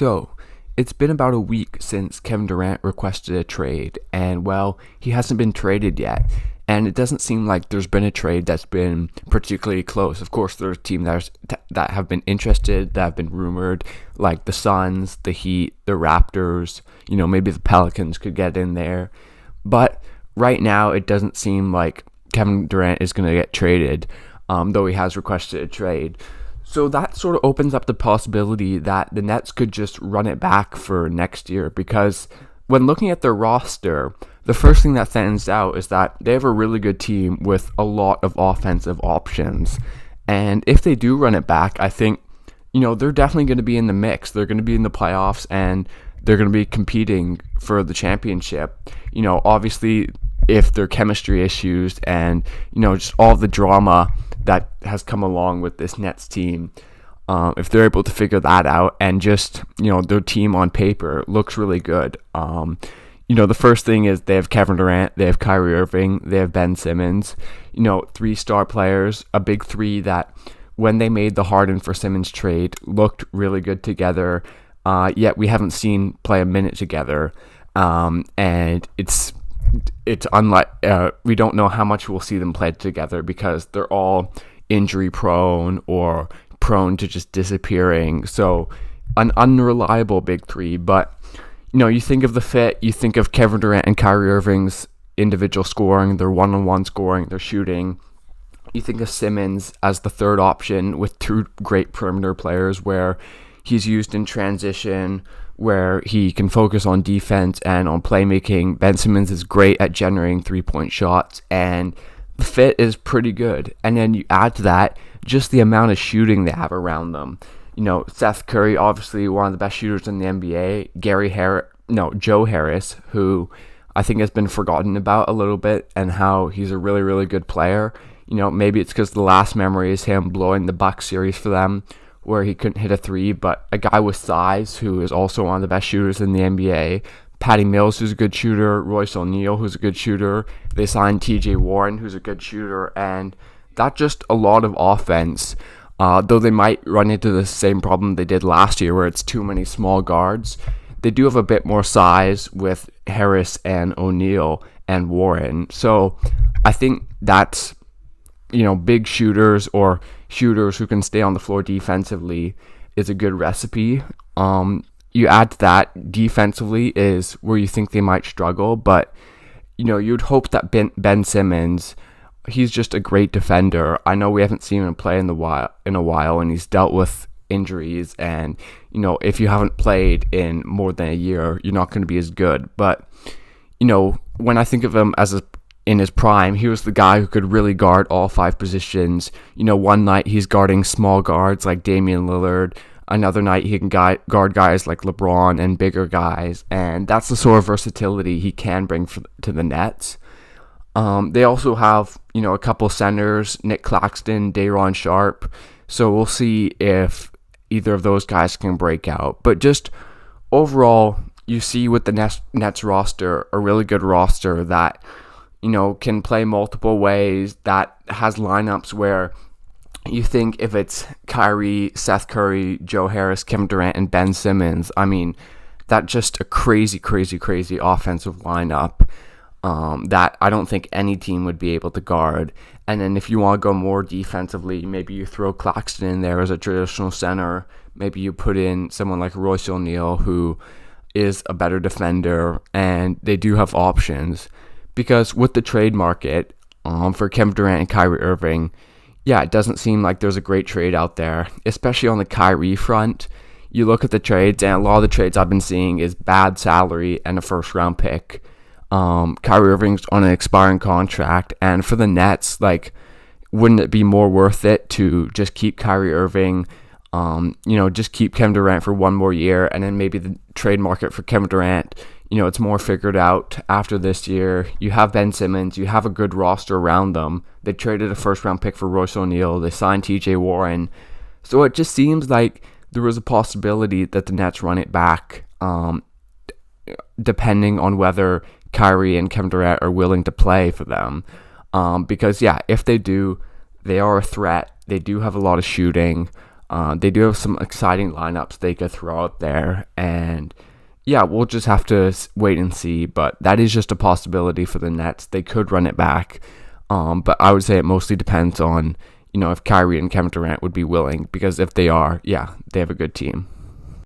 So, it's been about a week since Kevin Durant requested a trade, and well, he hasn't been traded yet. And it doesn't seem like there's been a trade that's been particularly close. Of course, there's teams that have been interested, that have been rumored, like the Suns, the Heat, the Raptors. Maybe the Pelicans could get in there. But right now, it doesn't seem like Kevin Durant is going to get traded, though he has requested a trade. So that sort of opens up the possibility that the Nets could just run it back for next year, because when looking at their roster, the first thing that stands out is that they have a really good team with a lot of offensive options. And if they do run it back, I think, they're definitely going to be in the mix. They're going to be in the playoffs, and they're going to be competing for the championship. Obviously, if their chemistry issues and, just all the drama that has come along with this Nets team, if they're able to figure that out and just, their team on paper looks really good. The first thing is they have Kevin Durant, they have Kyrie Irving, they have Ben Simmons, 3 star players, a big three that when they made the Harden for Simmons trade looked really good together, yet we haven't seen play a minute together. And it's unlike, we don't know how much we'll see them play together because they're all injury prone or prone to just disappearing. So an unreliable big three, but you think of the fit, you think of Kevin Durant and Kyrie Irving's individual scoring, their one-on-one scoring, their shooting. You think of Simmons as the third option with 2 great perimeter players where he's used in transition, where he can focus on defense and on playmaking. Ben Simmons is great at generating 3-point shots, and the fit is pretty good. And then you add to that just the amount of shooting they have around them. Seth Curry, obviously one of the best shooters in the NBA. Joe Harris, who I think has been forgotten about a little bit, and how he's a really, really good player. Maybe it's because the last memory is him blowing the Bucks series for them, where he couldn't hit a 3, but a guy with size who is also one of the best shooters in the NBA. Patty Mills, who's a good shooter. Royce O'Neal, who's a good shooter. They signed TJ Warren, who's a good shooter, and that's just a lot of offense. Though they might run into the same problem they did last year, where it's too many small guards. They do have a bit more size with Harris and O'Neal and Warren. So I think that's, big shooters or shooters who can stay on the floor defensively is a good recipe. You add to that, defensively is where you think they might struggle, but you'd hope that Ben Simmons, he's just a great defender. I know we haven't seen him play in a while, and he's dealt with injuries, and if you haven't played in more than a year, you're not going to be as good. But when I think of him in his prime, he was the guy who could really guard all 5 positions. One night he's guarding small guards like Damian Lillard. Another night he can guard guys like LeBron and bigger guys. And that's the sort of versatility he can bring to the Nets. They also have, a couple centers, Nick Claxton, Day'Ron Sharpe. So we'll see if either of those guys can break out. But just overall, you see with the Nets roster, a really good roster that can play multiple ways, that has lineups where you think if it's Kyrie, Seth Curry, Joe Harris, Kevin Durant, and Ben Simmons, that's just a crazy, crazy, crazy offensive lineup that I don't think any team would be able to guard. And then if you want to go more defensively, maybe you throw Claxton in there as a traditional center. Maybe you put in someone like Royce O'Neal, who is a better defender, and they do have options. Because with the trade market for Kevin Durant and Kyrie Irving, it doesn't seem like there's a great trade out there, especially on the Kyrie front. You look at the trades, and a lot of the trades I've been seeing is bad salary and a first-round pick. Kyrie Irving's on an expiring contract, and for the Nets, wouldn't it be more worth it to just keep Kyrie Irving, just keep Kevin Durant for one more year, and then maybe the trade market for Kevin Durant, it's more figured out after this year. You have Ben Simmons, you have a good roster around them. They traded a first-round pick for Royce O'Neal, they signed TJ Warren, so it just seems like there was a possibility that the Nets run it back, depending on whether Kyrie and Kevin Durant are willing to play for them. Because if they do, they are a threat. They do have a lot of shooting. They do have some exciting lineups they could throw out there, and yeah, we'll just have to wait and see. But that is just a possibility for the Nets. They could run it back, but I would say it mostly depends on if Kyrie and Kevin Durant would be willing, because if they are, yeah, they have a good team.